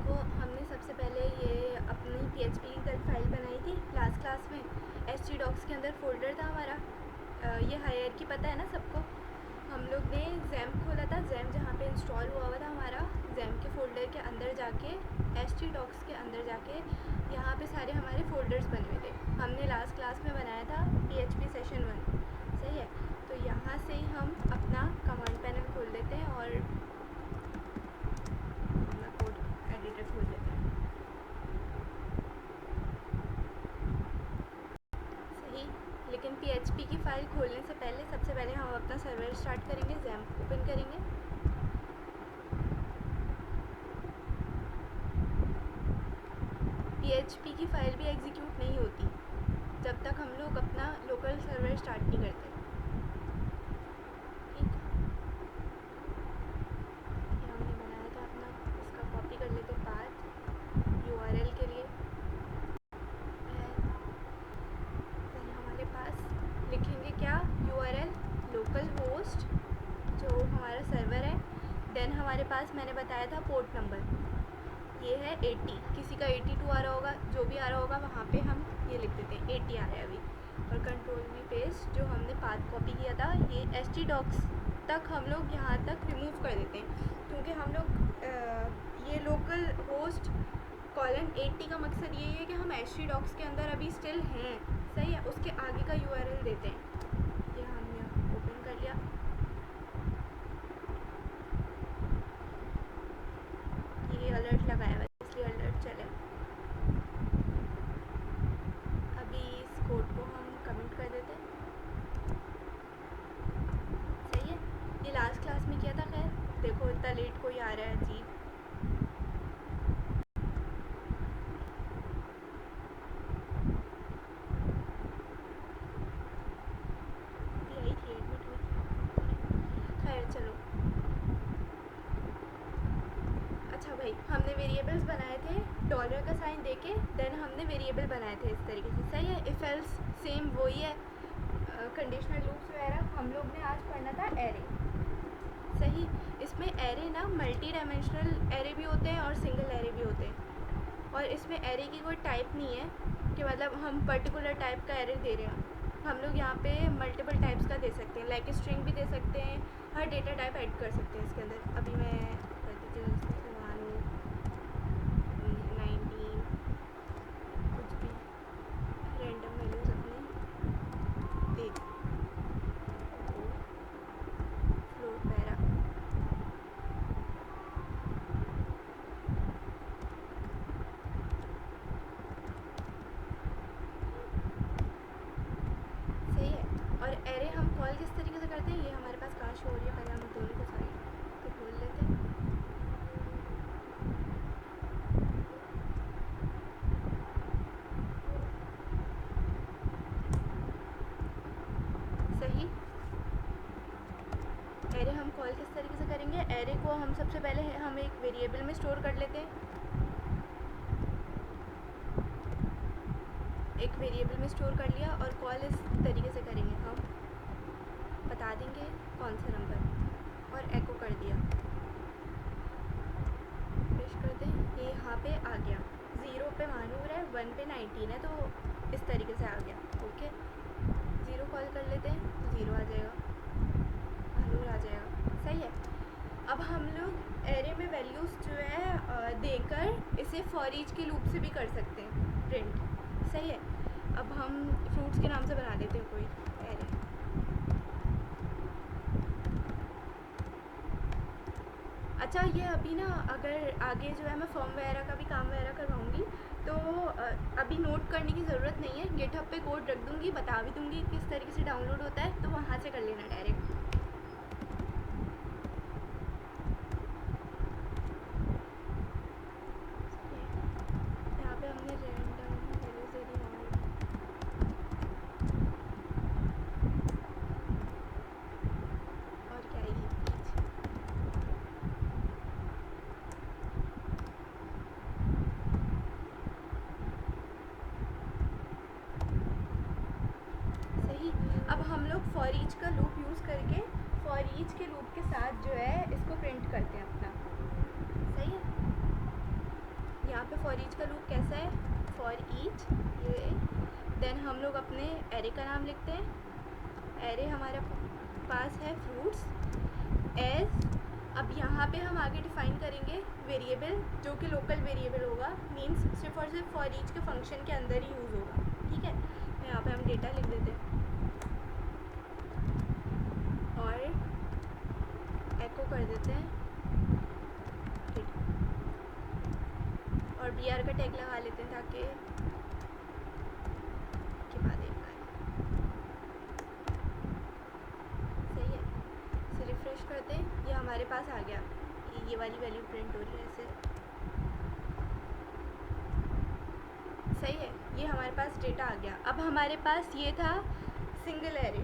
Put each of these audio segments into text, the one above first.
देखो, हमने सबसे पहले ये अपनी PHP की कल फाइल बनाई थी लास्ट क्लास में। htdocs के अंदर फोल्डर था हमारा। ये हायरार्की पता है ना सबको। हम लोग ने XAMPP खोला था। XAMPP जहाँ पे इंस्टॉल हुआ था हमारा, XAMPP के फोल्डर के अंदर जाके, htdocs के अंदर जाके यहाँ पे सारे हमारे फोल्डर्स बने हुए थे। हमने लास्ट क्लास में बनाया था PHP सेशन 1। सही है, तो यहाँ से ही हम अपना कमांड पैनल खोल लेते हैं और अपना कोड एडिटर खोल लेते हैं। सही, लेकिन PHP की फ़ाइल खोलने से पहले सबसे पहले हम अपना सर्वर स्टार्ट करेंगे, XAMPP ओपन करेंगे। PHP की फ़ाइल भी एग्जीक्यूट नहीं होती जब तक हम लोग अपना लोकल सर्वर स्टार्ट नहीं करते। ठीक, ये हमने बनाया था अपना, इसका कॉपी कर लेते पाथ URL के लिए। फिर हमारे पास लिखेंगे क्या, URL लोकल होस्ट जो हमारा सर्वर है। देन हमारे पास मैंने बताया था पोर्ट नंबर, ये है 80। किसी का 82 आ रहा होगा, जो भी आ रहा होगा वहाँ पे हम ये लिख देते हैं 80 आ रहा है अभी। और कंट्रोल-V पेस्ट, जो हमने पाथ कॉपी किया था ये htdocs तक हम लोग यहाँ तक रिमूव कर देते हैं, क्योंकि हम लोग ये लोकल होस्ट कॉलन 80 का मकसद ये है कि हम htdocs के अंदर अभी स्टिल हैं। सही है, उसके आगे का URL देते हैं। ये हमने ओपन कर लिया। ये अलर्ट लगाया हुआ है इसलिए अलर्ट चले। अभी इस कोड को हम कमेंट कर देते हैं। सही है, ये लास्ट क्लास में किया था। खैर देखो, इतना लेट कोई आ रहा है, अजीब। यही थी, एडमिट हुई। खैर चलो। अच्छा भाई, हमने वेरिएबल्स बनाए थे डॉलर का साइन देके, देन हमने वेरिएबल बनाए थे इस तरीके से। सही है, इफ़ एल्स सेम वही है, कंडीशनल लूप्स वगैरह। हम लोग ने आज पढ़ना था एरे। सही, इसमें एरे ना मल्टी डायमेंशनल एरे भी होते हैं और सिंगल एरे भी होते हैं। और इसमें एरे की कोई टाइप नहीं है कि मतलब हम पर्टिकुलर टाइप का एरे दे रहे हैं। हम लोग यहाँ पे मल्टीपल टाइप्स का दे सकते हैं, लाइक स्ट्रिंग भी दे सकते हैं, हर डेटा टाइप ऐड कर सकते हैं इसके अंदर। अभी मैं कर देती हूँ 19, कुछ भी रैंडम वैल्यूज अपने दे दी, फ्लोट पैरा। सही है, और एरे हम कॉल किस तरीके से करते हैं, ये हमारे पास कहाँ शो हो रही है, पहले हम दोनों को साइड तो खोल लेते हैं। सही, एरे हम कॉल किस तरीके से करेंगे, एरे को हम सबसे पहले हम एक वेरिएबल में स्टोर कर लेते हैं। एक वेरिएबल में स्टोर कर लिया और कॉल इस तरीके से करेंगे, हम बता देंगे कौन सा नंबर और एको कर दिया, फिश कर दें, ये यहाँ पे आ गया। 0 पे महानूर है, 1 पे 19 है, तो इस तरीके से आ गया। ओके, 0 कॉल कर लेते हैं तो 0 आ जाएगा, महानूर आ जाएगा। सही है, अब हम लोग एरे में वैल्यूज़ जो है देकर इसे फॉर ईच के लूप से भी कर सकते हैं प्रिंट। सही है, अब हम फ्रूट्स के नाम से बना देते हैं कोई एरे। अच्छा, ये अभी ना अगर आगे जो है मैं फॉर्म वगैरह का भी काम वगैरह करवाऊँगी तो अभी नोट करने की ज़रूरत नहीं है, गिटहब पे कोड रख दूँगी, बता भी दूँगी किस तरीके से डाउनलोड होता है, तो वहाँ से कर लेना डायरेक्ट। यहाँ पे हमने रैंडम वैल्यूज दे दी और क्या ही सही। अब हम लोग फॉर ईच का लूप यूज़ करके फॉर ईच के लूप के साथ जो है इसको प्रिंट करते हैं अपना। सही है, यहाँ पे फॉर ईच का लूप कैसा है, फॉर ईच ये, देन हम लोग अपने एरे का नाम लिखते हैं। एरे हमारे पास है फ्रूट्स एज। अब यहाँ पे हम आगे डिफाइन करेंगे वेरिएबल, जो कि लोकल वेरिएबल होगा, मींस सिर्फ और सिर्फ फॉर ईच के फंक्शन के अंदर ही यूज़ होगा, ठीक है। तो यहाँ पे हम डेटा लिख देते हैं और एको कर देते हैं और br का टैग लगा लेते हैं ताकि के बाद एक आए। सही है, इसे रिफ्रेश करते हैं, ये हमारे पास आ गया, ये वाली वैल्यू प्रिंट हो रही है ऐसे। सही है, ये हमारे पास डेटा आ गया। अब हमारे पास ये था सिंगल एरे,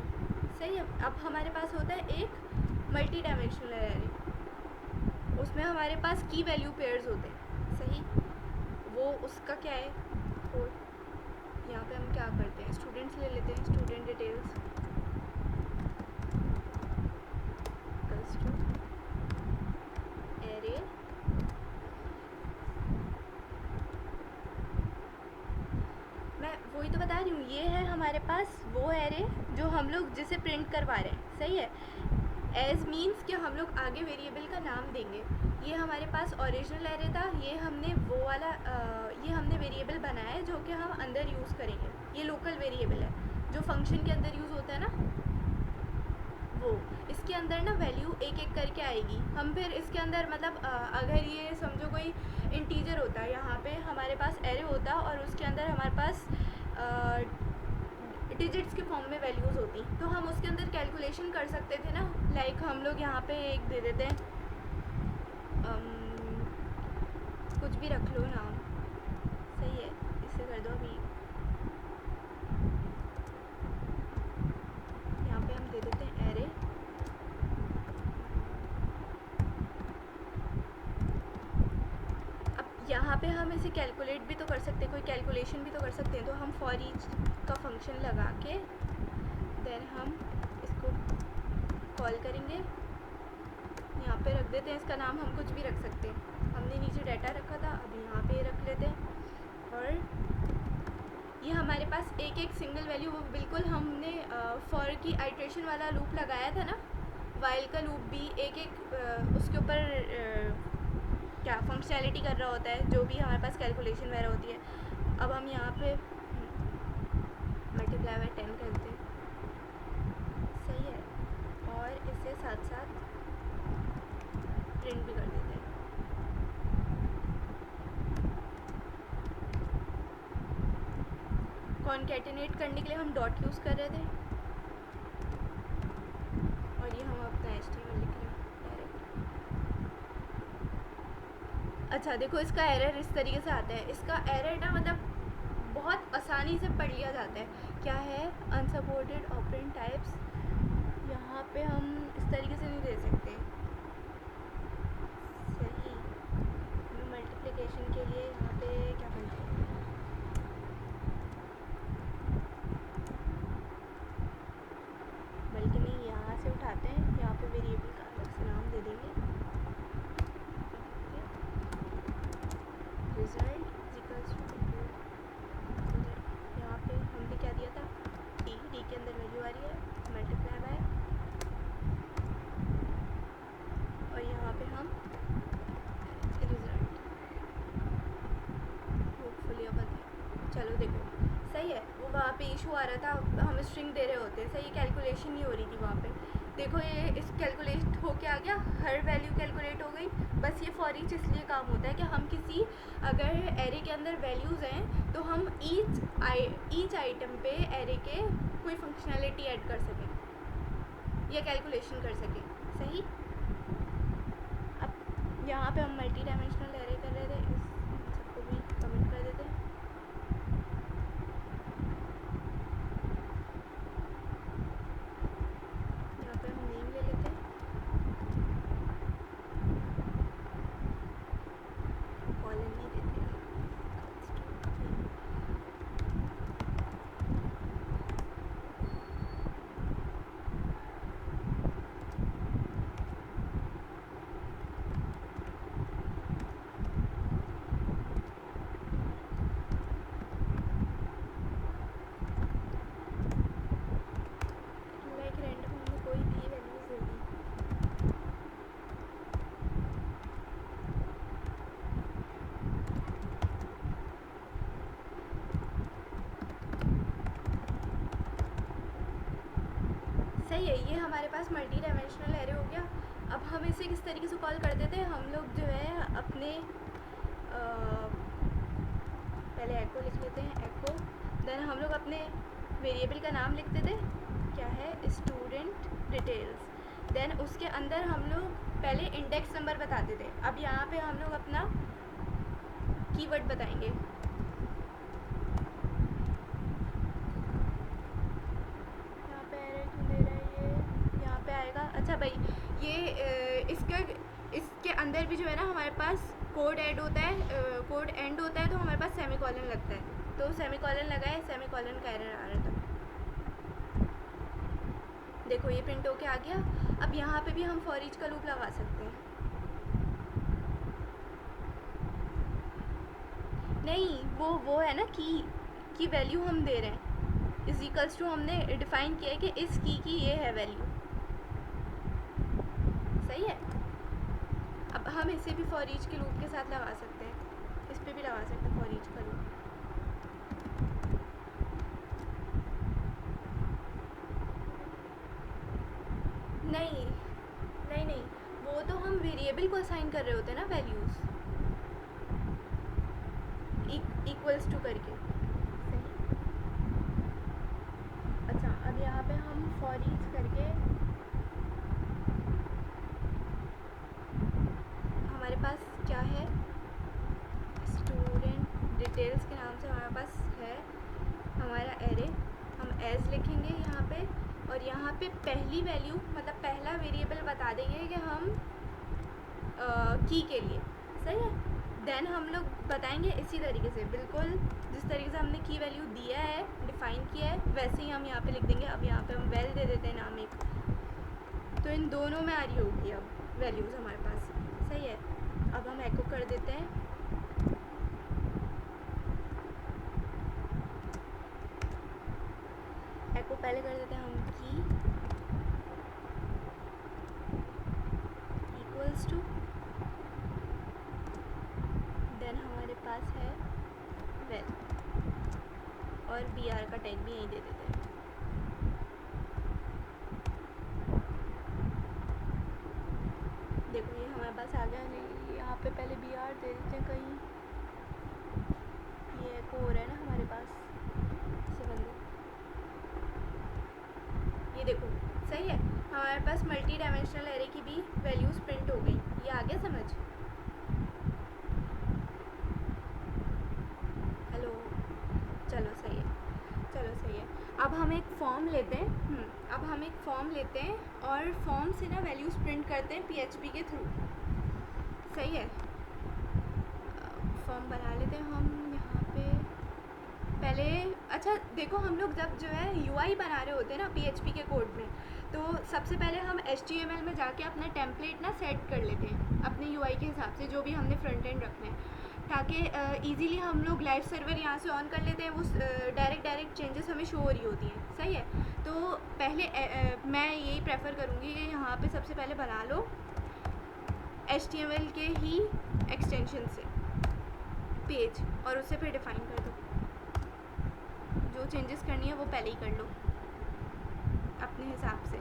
सही है। अब हमारे पास होता है एक मल्टी डायमेंशनल एरे, उसमें हमारे पास की वैल्यू पेयर्स होते हैं, सही। वो उसका क्या है कोड, यहाँ पे हम क्या करते हैं, स्टूडेंट्स ले लेते हैं, स्टूडेंट डिटेल्स एरे, मैं वही तो बता रही हूँ, ये है हमारे पास वो एरे जो हम लोग जिसे प्रिंट करवा रहे हैं, सही है। एज मीन्स कि हम लोग आगे वेरिएबल का नाम देंगे। ये हमारे पास ओरिजिनल एरे था, ये हमने वो वाला ये हमने वेरिएबल बनाया है जो कि हम अंदर यूज़ करेंगे। ये लोकल वेरिएबल है जो फंक्शन के अंदर यूज़ होता है ना, वो इसके अंदर ना वैल्यू एक एक करके आएगी। हम फिर इसके अंदर मतलब अगर ये समझो कोई इंटीजर होता है, यहाँ पे हमारे पास एरे होता और उसके अंदर हमारे पास डिजिट्स के फॉर्म में वैल्यूज़ होती, तो हम उसके अंदर कैलकुलेशन कर सकते थे ना। लाइक हम लोग यहाँ पे एक दे देते हैं, कुछ भी रख लो नाम, सही है, इससे कर दो। अभी यहाँ पे हम दे देते हैं एरे, अब यहाँ पे हम इसे कैलकुलेट भी तो कर सकते हैं, कोई कैलकुलेशन भी तो कर सकते हैं। तो हम फॉर ईच का फंक्शन लगा के देन हम इसको कॉल करेंगे, यहाँ पे रख देते हैं इसका नाम, हम कुछ भी रख सकते हैं। हमने नीचे डाटा रखा था, अब यहाँ पे रख लेते हैं। और ये हमारे पास एक एक सिंगल वैल्यू, वो बिल्कुल हमने फॉर की आइट्रेशन वाला लूप लगाया था ना, वाइल का लूप भी एक एक उसके ऊपर क्या फंक्शनैलिटी कर रहा होता है, जो भी हमारे पास कैलकुलेशन वगैरह होती है। अब हम यहाँ पे मल्टीप्लाई बाय 10 करते हैं, सही है, और इससे साथ साथ प्रिंट भी कर देते हैं। कॉन्कैटिनेट करने के लिए हम डॉट यूज़ कर रहे थे और ये हम अपना HTML लिख रहे हैं डायरेक्ट। अच्छा देखो, इसका एरर इस तरीके से आता है, इसका एरर ना मतलब बहुत आसानी से पढ़ लिया जाता है। क्या है, अनसपोर्टेड ऑपरेंड टाइप्स, यहाँ पे हम इस तरीके से नहीं दे सकते, सही। मल्टीप्लिकेशन के लिए यहाँ पे क्या करते हैं, बल्कि नहीं, यहाँ से उठाते हैं, यहाँ पे वेरिएबल का अलग से नाम दे देंगे, रिजल्ट इक्वल्स टू, यहाँ पे हमने क्या दिया था, डी के अंदर वैल्यू आ रही है, मल्टीप्लाई बाय, और यहाँ पे हम रिजल्ट, होपफुली अब चलो देखो सही है। वो वहाँ पे इशू आ रहा था, हम स्ट्रिंग दे रहे होते, सही, कैलकुलेशन नहीं हो रही थी वहाँ पे। देखो ये इस कैलकुलेट होके आ गया, हर वैल्यू कैलकुलेट हो गई। बस ये फॉर ईच इसलिए काम होता है कि हम किसी अगर एरे के अंदर वैल्यूज़ हैं तो हम ईच आइटम पे एरे के कोई फंक्शनैलिटी ऐड कर सकें या कैलकुलेशन कर सकें, सही। अब यहाँ पे हम मल्टी डायमेंशनल एरे कर रहे थे, इस सबको भी कमेंट कर देते हैं। यहाँ पे हम नेम ले लेते हैं, कॉलन नहीं देते हैं। सही है, ये हमारे पास मल्टी डायमेंशनल एरे हो गया। अब हम इसे किस तरीके से कॉल करते थे, हम लोग जो है अपने पहले एको लिख लेते हैं, एको, देन हम लोग अपने वेरिएबल का नाम लिखते थे, क्या है, स्टूडेंट डिटेल्स, देन उसके अंदर हम लोग पहले इंडेक्स नंबर बताते थे। अब यहाँ पे हम लोग अपना कीवर्ड बताएंगे। यहाँ पे एरर क्यों दे रहा है ये, यहाँ पे आएगा। अच्छा भाई, ये इसके अंदर भी जो है ना हमारे पास कोड ऐड होता है, कोड एंड होता है तो हमारे पास सेमीकोलन लगता है, तो सेमीकोलन लगाए, सेमीकोलन का एरर आ रहा था। देखो ये प्रिंट होके आ गया। अब यहाँ पे भी हम फॉर ईच का लूप लगा सकते हैं। नहीं, वो है ना की वैल्यू हम दे रहे हैं, इज इक्वल्स टू हमने डिफाइन किया है कि इस की ये है वैल्यू। सही है। अब हम इसे भी फॉर ईच के लूप के साथ लगा सकते हैं, इस पे भी लगा सकते हैं फॉर ईच का लूप। नहीं नहीं नहीं, वो तो हम वेरिएबल को असाइन कर रहे होते हैं ना वैल्यूज़, इक्वल्स टू करके। सही। अच्छा, अब यहाँ पे हम फॉर ईच करके हमारे पास क्या है, स्टूडेंट डिटेल्स के नाम से हमारे पास है हमारा एरे। हम एज लिखेंगे यहाँ पे, और यहाँ पे पहली वैल्यू मतलब पहला वेरिएबल बता देंगे कि हम की के लिए। सही है। देन हम लोग बताएंगे इसी तरीके से, बिल्कुल जिस तरीके से हमने की वैल्यू दिया है, डिफ़ाइन किया है, वैसे ही हम यहाँ पे लिख देंगे। अब यहाँ पे हम वेल दे देते हैं नाम एक, तो इन दोनों में आ रही होगी अब वैल्यूज़ हमारे पास। सही है। अब हम एको कर देते हैं, एको पहले कर देते हैं हम की इक्वल्स टू, देन हमारे पास है वेल, और बी आर का टैग भी यहीं दे देते हैं। देखो ये हमारे पास आ गया। नहीं, यहाँ पे पहले बी आर दे देते हैं कहीं, ये एको हो रहा है ना हमारे पास, इसे बंद। ये देखो सही है, हमारे पास मल्टी डायमेंशनल एरे की भी वैल्यूज़ प्रिंट हो गई। ये आ गया समझ? हेलो, चलो सही है, चलो सही है। अब हम एक फॉर्म लेते हैं, अब हम एक फॉर्म लेते हैं और फॉर्म से ना वैल्यूज़ प्रिंट करते हैं पीएचपी के थ्रू। सही है। फॉर्म बना लेते हैं हम यहाँ पे पहले। अच्छा देखो, हम लोग जब जो है यूआई बना रहे होते हैं ना पीएचपी के कोड में, तो सबसे पहले हम एचटीएमएल में जाके अपना टेम्पलेट ना सेट कर लेते हैं अपने यूआई के हिसाब से, जो भी हमने फ्रंट एंड रखना है, ताकि इजीली हम लोग लाइव सर्वर यहाँ से ऑन कर लेते हैं, वो डायरेक्ट चेंजेस हमें शो हो रही होती हैं। सही है। तो पहले मैं यही प्रेफर करूँगी कि यहाँ पे सबसे पहले बना लो HTML के ही एक्सटेंशन से पेज, और उससे फिर डिफ़ाइन कर दो। जो चेंजेस करनी है वो पहले ही कर लो अपने हिसाब से।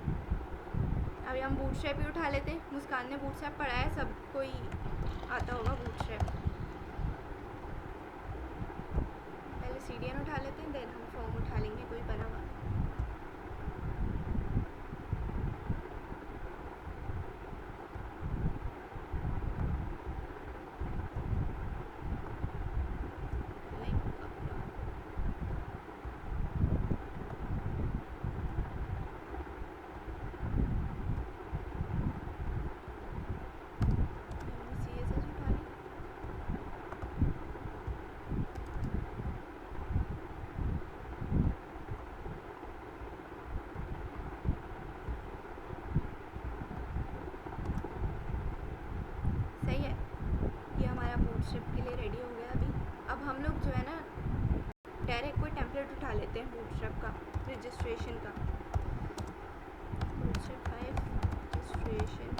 अभी हम बूटस्ट्रैप भी उठा लेते हैं, मुस्कान ने बूटस्ट्रैप पढ़ा है, सब कोई आता होगा बूटस्ट्रैप। पहले CDN उठा लेते हैं, देन हम फॉर्म उठा लेंगे कोई बना हुआ। सही है, ये हमारा बूटस्ट्रैप के लिए रेडी हो गया। अभी अब हम लोग जो है ना डायरेक्ट कोई टेम्पलेट उठा लेते हैं बूटस्ट्रैप का, रजिस्ट्रेशन का, बूटस्ट्रैप 5 रजिस्ट्रेशन।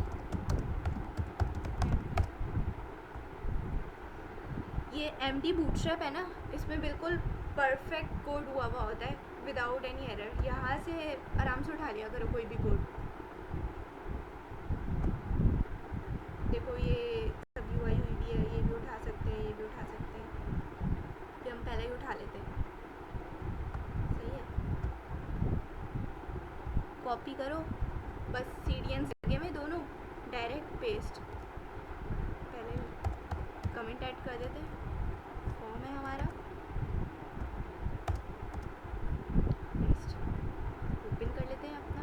ये MD बूटस्ट्रैप है ना, इसमें बिल्कुल परफेक्ट कोड हुआ होता है, विदाउट एनी एरर। यहाँ से आराम से उठा लिया करो कोई भी कोड। देखो ये सब UI हुई भी है, ये भी उठा सकते हैं, ये भी उठा सकते हैं, ये हम पहले ही उठा लेते हैं। सही है, कॉपी करो बस CDN जगह में दोनों, डायरेक्ट पेस्ट। पहले कमेंट ऐड कर देते हैं, फॉर्म है हमारा, पेस्ट, ओपन कर लेते हैं अपना।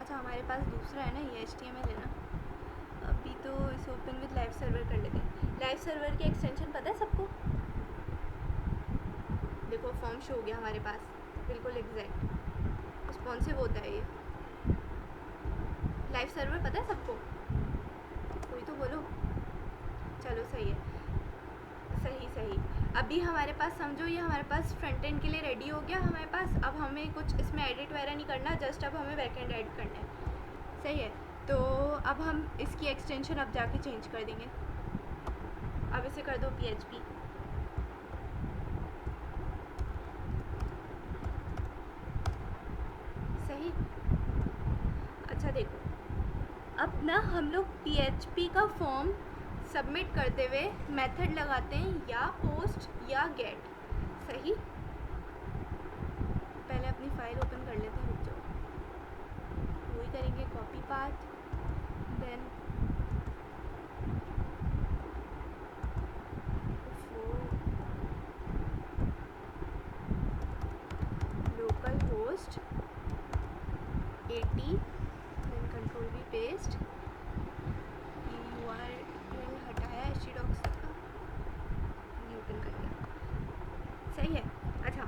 अच्छा हमारे पास दूसरा है ना, ये HTML है ना। अभी तो इसे ओपन विद लाइव सर्वर कर लेते हैं। लाइव सर्वर की एक्सटेंशन पता है सबको? देखो फॉर्म शो हो गया हमारे पास, बिल्कुल एग्जैक्ट रिस्पॉन्सिव होता है ये। लाइव सर्वर पता है सबको? कोई तो बोलो। चलो सही है, सही सही। अभी हमारे पास समझो ये हमारे पास फ्रंट एंड के लिए रेडी हो गया हमारे पास। अब हमें कुछ इसमें एडिट वगैरह नहीं करना, जस्ट अब हमें बैक एंड ऐड करना है। सही है, तो अब हम इसकी एक्सटेंशन अब जाके चेंज कर देंगे। अब इसे कर दो PHP। सही। अच्छा देखो, अब ना हम लोग PHP का फॉर्म सबमिट करते हुए मेथड लगाते हैं या पोस्ट या गेट। सही, पहले अपनी फाइल ओपन कर लेते हैं, रुक जाओ। वही करेंगे, copy path, then local host 80, then control V paste, URL हटाया htdocs का, ये ओपन कर लिया। सही है। अच्छा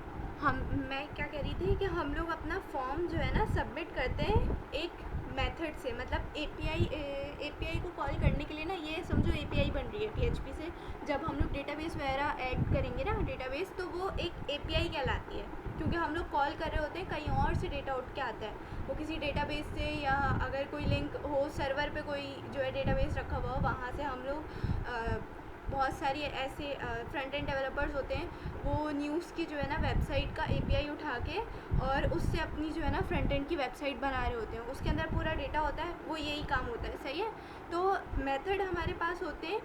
मैं क्या कह रही थी कि हम लोग अपना फॉर्म जो है ना सबमिट करते हैं एक मेथड से, मतलब API को कॉल करने के लिए ना, ये समझो API बन रही है PHP से। जब हम लोग डेटाबेस वगैरह ऐड करेंगे ना डेटाबेस, तो वो एक API कहलाती है, क्योंकि हम लोग कॉल कर रहे होते हैं, कहीं और से डेटा उठ के आता है, वो किसी डेटाबेस से, या अगर कोई लिंक हो सर्वर पे कोई जो है डेटाबेस रखा हुआ हो, वहाँ से हम लोग बहुत सारी ऐसे फ्रंट एंड डेवलपर्स होते हैं, वो न्यूज़ की जो है ना वेबसाइट का API उठा के और उससे अपनी जो है ना फ्रंट एंड की वेबसाइट बना रहे होते हैं, उसके अंदर पूरा डेटा होता है, वो यही काम होता है। सही है, तो मेथड हमारे पास होते हैं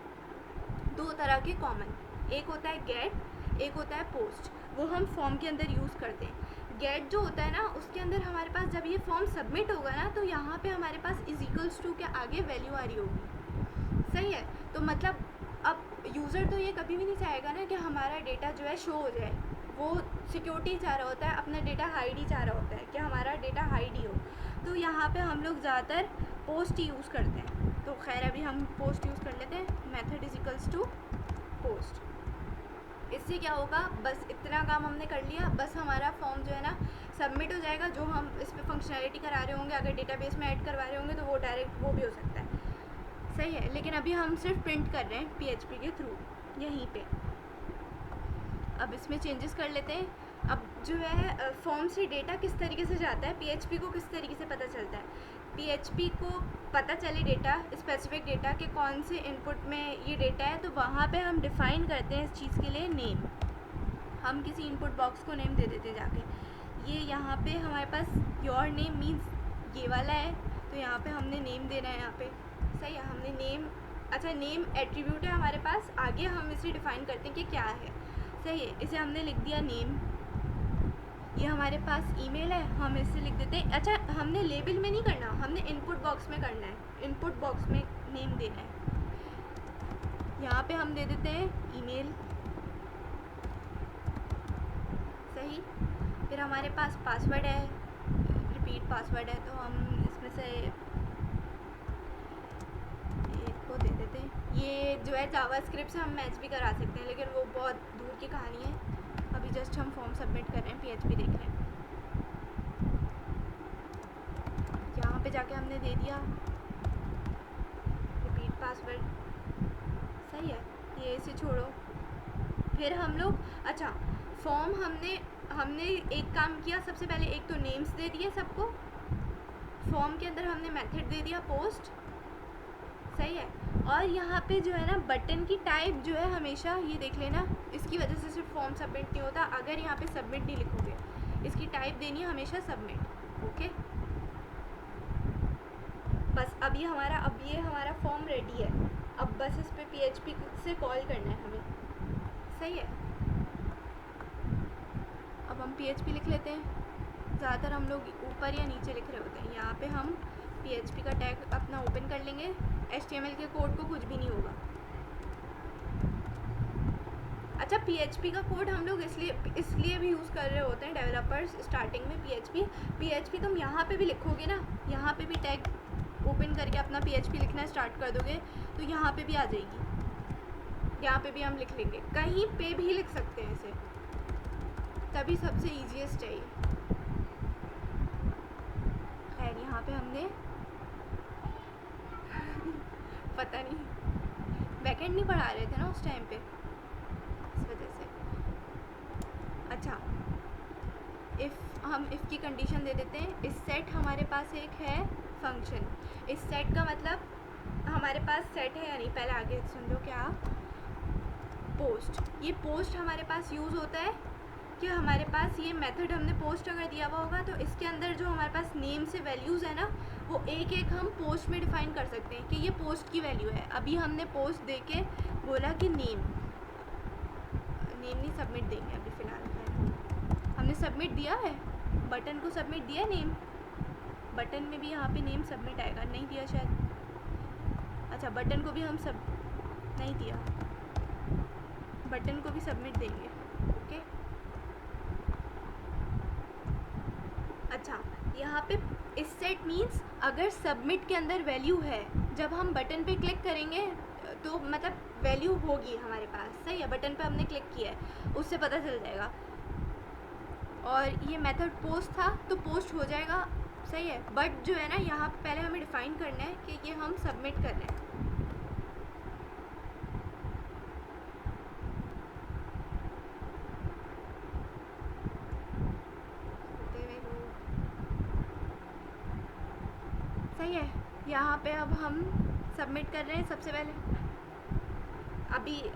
दो तरह के कॉमन, एक होता है गेट, एक होता है पोस्ट, वो हम फॉर्म के अंदर यूज़ करते हैं। गेट जो होता है ना, उसके अंदर हमारे पास जब ये फॉर्म सबमिट होगा ना, तो यहाँ पे हमारे पास = के आगे वैल्यू आ रही होगी। सही है, तो मतलब अब यूज़र तो ये कभी भी नहीं चाहेगा ना कि हमारा डेटा जो है शो हो जाए, वो सिक्योरिटी चाह रहा होता है, अपना डेटा हाइड ही चाह रहा होता है कि हमारा डेटा हाइड ही हो। तो यहाँ पे हम लोग ज़्यादातर पोस्ट ही यूज़ करते हैं, तो खैर अभी हम पोस्ट यूज़ कर लेते हैं, मेथड = पोस्ट। इससे क्या होगा, बस इतना काम हमने कर लिया, बस हमारा फॉर्म जो है ना सबमिट हो जाएगा। जो हम इस पर फंक्शनैलिटी करा रहे होंगे, अगर डेटाबेस में ऐड करवा रहे होंगे, तो वो डायरेक्ट वो भी हो सकता है। सही है, लेकिन अभी हम सिर्फ प्रिंट कर रहे हैं PHP के थ्रू यहीं पे। अब इसमें चेंजेस कर लेते हैं। अब जो है फॉर्म से डेटा किस तरीके से जाता है, PHP को किस तरीके से पता चलता है। PHP को पता चले डेटा, स्पेसिफिक डेटा के कौन से इनपुट में ये डेटा है, तो वहाँ पे हम डिफ़ाइन करते हैं इस चीज़ के लिए नेम। हम किसी इनपुट बॉक्स को नेम दे देते हैं जाके। ये यहाँ पे हमारे पास योर नेम मीन्स ये वाला है, तो यहाँ पे हमने नेम देना है यहाँ पे। सही है, हमने नेम, अच्छा नेम एट्रीब्यूट है हमारे पास, आगे हम इसे डिफ़ाइन करते हैं कि क्या है। सही है, इसे हमने लिख दिया नेम। ये हमारे पास ईमेल है, हम इसे लिख देते हैं। अच्छा हमने लेबल में नहीं करना, हमने इनपुट बॉक्स में करना है, इनपुट बॉक्स में नेम देना है। यहाँ पे हम दे देते हैं ईमेल। सही, फिर हमारे पास पासवर्ड है, रिपीट पासवर्ड है, तो हम इसमें से एक को दे देते हैं। ये जो है जावास्क्रिप्ट से हम मैच भी करा सकते हैं, लेकिन वो बहुत दूर की कहानी है। अभी जस्ट हम फॉर्म सबमिट कर रहे हैं, PHP देख रहे हैं। यहाँ पे जाके हमने दे दिया रिपीट पासवर्ड। सही है, ये इसे छोड़ो। फिर हम लोग, अच्छा फॉर्म हमने एक काम किया, सबसे पहले एक तो नेम्स दे दिए सबको, फॉर्म के अंदर हमने मेथड दे दिया पोस्ट, सही है। और यहाँ पे जो है ना बटन की टाइप जो है हमेशा ये देख लेना, इसकी वजह से सिर्फ फॉर्म सबमिट नहीं होता। अगर यहाँ पे सबमिट नहीं लिखोगे, इसकी टाइप देनी है हमेशा सबमिट। ओके, बस अब ये हमारा फॉर्म रेडी है। अब बस इस पे PHP से कॉल करना है हमें। सही है, अब हम PHP लिख लेते हैं। ज़्यादातर हम लोग ऊपर या नीचे लिख रहे होते हैं। यहाँ पे हम PHP का टैग अपना ओपन कर लेंगे। HTML के कोड को कुछ भी नहीं होगा। अच्छा, PHP का कोड हम लोग इसलिए भी यूज़ कर रहे होते हैं डेवलपर्स स्टार्टिंग में। PHP तुम यहाँ पे भी लिखोगे ना, यहाँ पे भी टैग ओपन करके अपना PHP लिखना स्टार्ट कर दोगे तो यहाँ पे भी आ जाएगी। यहाँ पे भी हम लिख लेंगे, कहीं पे भी लिख सकते हैं इसे, तभी सबसे ईजीएस्ट है ये। खैर यहाँ पे हमने पता नहीं बैकएंड नहीं पढ़ा रहे थे ना उस टाइम पे, इस वजह से। अच्छा, हम इफ़ की कंडीशन दे देते हैं। इस सेट हमारे पास एक है फंक्शन। इस सेट का मतलब हमारे पास सेट है या नहीं, पहले आगे सुन लो। क्या? पोस्ट। ये पोस्ट हमारे पास यूज़ होता है कि हमारे पास ये मेथड हमने पोस्ट अगर दिया हुआ होगा तो इसके अंदर जो हमारे पास नेम से वैल्यूज़ है ना, वो एक एक हम पोस्ट में डिफ़ाइन कर सकते हैं कि ये पोस्ट की वैल्यू है। अभी हमने पोस्ट दे के बोला कि नेम नहीं सबमिट देंगे अभी फ़िलहाल। हमने सबमिट दिया है, बटन को सबमिट दिया नेम, बटन में भी यहाँ पे नेम सबमिट आएगा। नहीं दिया शायद। अच्छा, बटन को भी हम सब नहीं दिया, बटन को भी सबमिट देंगे। ओके, अच्छा यहाँ पे इस सेट मीन्स अगर सबमिट के अंदर वैल्यू है, जब हम बटन पे क्लिक करेंगे तो मतलब वैल्यू होगी हमारे पास। सही है, बटन पे हमने क्लिक किया है, उससे पता चल जाएगा। और ये मेथड पोस्ट था तो पोस्ट हो जाएगा। सही है, बट जो है ना यहाँ पे पहले हमें डिफ़ाइन करना है कि ये हम सबमिट कर रहे हैं। सही है, यहाँ पे अब हम सबमिट कर रहे हैं। सबसे पहले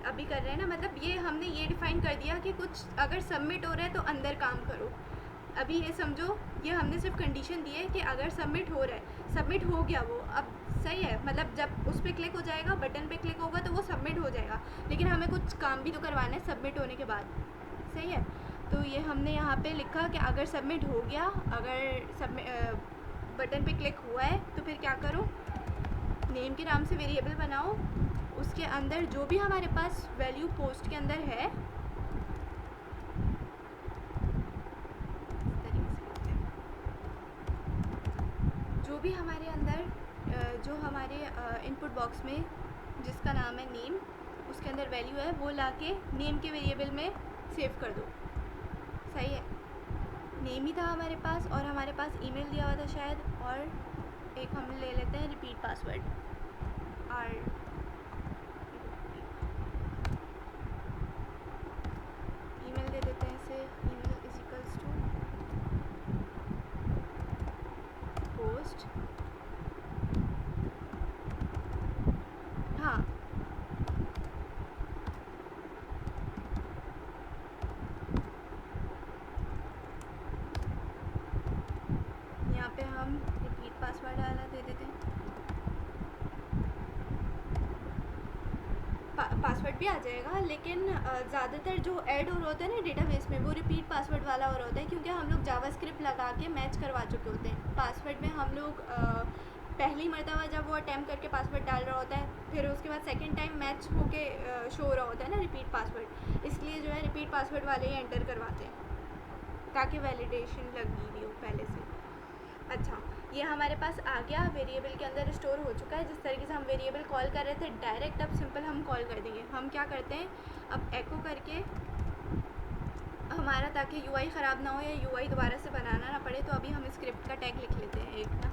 अभी कर रहे हैं ना, मतलब ये हमने ये डिफ़ाइन कर दिया कि कुछ अगर सबमिट हो रहा है तो अंदर काम करो। अभी ये समझो, ये हमने सिर्फ कंडीशन दी है कि अगर सबमिट हो रहा है, सबमिट हो गया वो। अब सही है, मतलब जब उस पर क्लिक हो जाएगा, बटन पे क्लिक होगा तो वो सबमिट हो जाएगा, लेकिन हमें कुछ काम भी तो करवाना है सबमिट होने के बाद। सही है, तो ये हमने यहाँ पे लिखा कि अगर सबमिट हो गया, अगर बटन पे क्लिक हुआ है तो फिर क्या करो, नेम के नाम से वेरिएबल बनाओ, उसके अंदर जो भी हमारे पास वैल्यू पोस्ट के अंदर है, जो भी हमारे अंदर जो हमारे इनपुट बॉक्स में जिसका नाम है नेम, उसके अंदर वैल्यू है, वो लाके नेम के वेरिएबल में सेव कर दो। सही है, नेम ही था हमारे पास और हमारे पास ईमेल दिया हुआ था शायद, और एक हम ले लेते हैं रिपीट पासवर्ड। और ईमेल दे देते हैं इसे, email is equals to post. हाँ, यहाँ पे हम रिपीट पासवर्ड वाला दे देते हैं। पासवर्ड भी आ जाएगा, लेकिन ज़्यादातर जो ऐड हो रहा होता है ना डेटाबेस में, वो रिपीट पासवर्ड वाला हो रहा होता है, क्योंकि हम लोग जावास्क्रिप्ट लगा के मैच करवा चुके होते हैं। पासवर्ड में हम लोग पहली मरतबा जब वो अटैम्प्ट करके पासवर्ड डाल रहा होता है, फिर उसके बाद सेकंड टाइम मैच होके शो हो रहा होता है ना रिपीट पासवर्ड, इसलिए जो है रिपीट पासवर्ड वाले ही एंटर करवाते हैं ताकि वैलिडेशन लगी भी हो पहले से। अच्छा, ये हमारे पास आ गया, वेरिएबल के अंदर स्टोर हो चुका है। जिस तरीके से हम वेरिएबल कॉल कर रहे थे डायरेक्ट, अब सिंपल हम कॉल कर देंगे। हम क्या करते हैं, अब एको करके हमारा, ताकि यूआई ख़राब ना हो या यूआई दोबारा से बनाना ना पड़े, तो अभी हम स्क्रिप्ट का टैग लिख लेते हैं एक ना,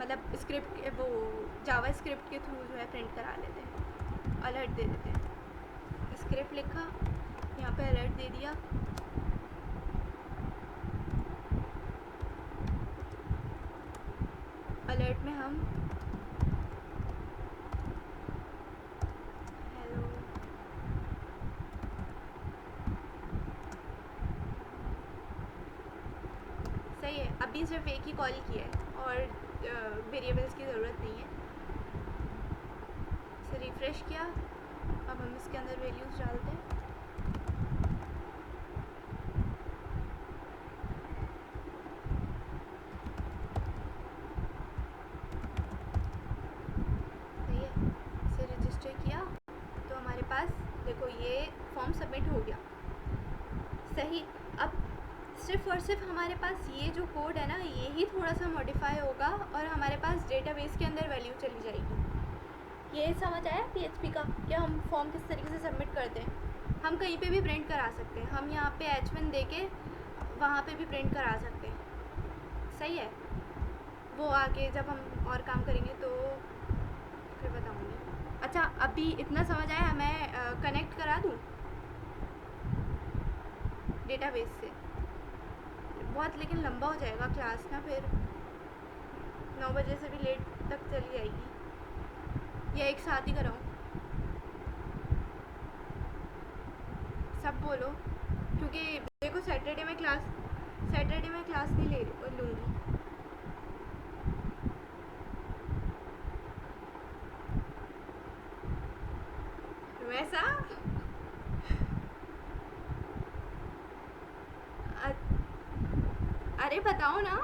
मतलब स्क्रिप्ट वो जावा स्क्रिप्ट के थ्रू जो है प्रिंट करा लेते हैं, अलर्ट दे देते हैं। स्क्रिप्ट लिखा, यहाँ पे अलर्ट दे दिया। अलर्ट में हम सही है, अभी सिर्फ एक ही कॉल किया है और वेरिएबल्स की ज़रूरत नहीं है। इसे रिफ़्रेश किया, अब हम इसके अंदर वैल्यूज़ डालते हैं। सही है, इसे रजिस्टर किया तो हमारे पास देखो ये फॉर्म सबमिट हो गया। सही, अब सिर्फ और सिर्फ हमारे पास ये जो कोड है ना, ये ही थोड़ा सा मॉडिफाई होगा और हमारे पास डेटाबेस के अंदर वैल्यू चली जाएगी। ये समझ आया PHP का कि हम फॉर्म किस तरीके से सबमिट करते हैं। हम कहीं पे भी प्रिंट करा सकते हैं, हम यहाँ पे H1 दे के वहाँ पे भी प्रिंट करा सकते हैं। सही है, वो आगे जब हम और काम करेंगे तो फिर बताऊँगी। अच्छा, अभी इतना समझ आया, मैं कनेक्ट करा दूँ डेटाबेस से। बहुत लेकिन लंबा हो जाएगा क्लास ना, फिर 9 बजे से भी लेट तक चली जाएगी, या एक साथ ही कराऊँ? सब बोलो, क्योंकि देखो सैटरडे में क्लास नहीं लूँगी। वैसा अरे बताओ ना।